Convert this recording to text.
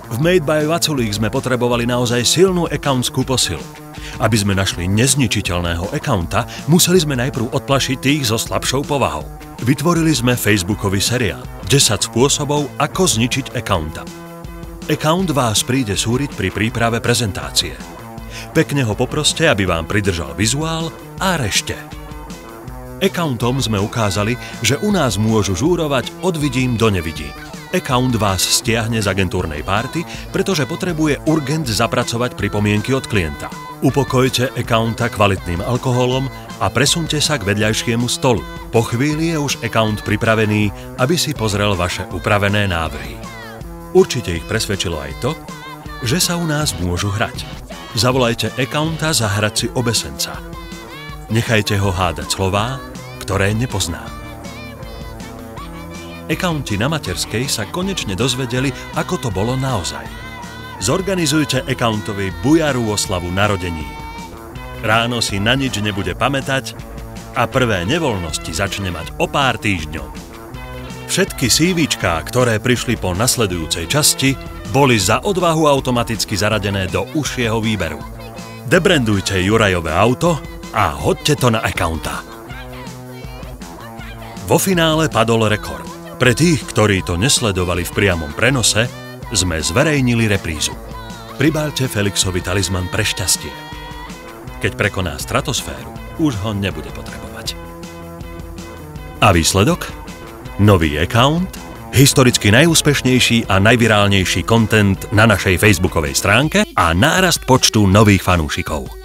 V Made by Vaculík sme potrebovali naozaj silnú accountskú posilu. Aby sme našli nezničiteľného accounta, museli sme najprv odplašiť tých so slabšou povahou. Vytvorili sme facebookový seriál 10 spôsobov, ako zničiť accounta. Account vás príde súriť pri príprave prezentácie. Pekne ho poproste, aby vám pridržal vizuál a rešte. Accountom sme ukázali, že u nás môžu žúrovať od vidím do nevidím. Account vás stiahne z agentúrnej párty, pretože potrebuje urgent zapracovať pripomienky od klienta. Upokojte accounta kvalitným alkoholom a presunte sa k vedľajšiemu stolu. Po chvíli je už account pripravený, aby si pozrel vaše upravené návrhy. Určite ich presvedčilo aj to, že sa u nás môžu hrať. Zavolajte accounta zahrať si obesenca. Nechajte ho hádať slová, ktoré nepozná. Accounti na materskej sa konečne dozvedeli, ako to bolo naozaj. Zorganizujte accountovi bujarú oslavu narodení. Ráno si na nič nebude pamätať a prvé nevoľnosti začne mať o pár týždňov. Všetky CVčká, ktoré prišli po nasledujúcej časti, boli za odvahu automaticky zaradené do užšieho výberu. Debrandujte Jurajové auto a hoďte to na accounta. Vo finále padol rekord. Pre tých, ktorí to nesledovali v priamom prenose, sme zverejnili reprízu. Pribáľte Felixovi talizman pre šťastie. Keď prekoná stratosféru, už ho nebude potrebovať. A výsledok? Nový account, historicky najúspešnejší a najvirálnejší content na našej facebookovej stránke a nárast počtu nových fanúšikov.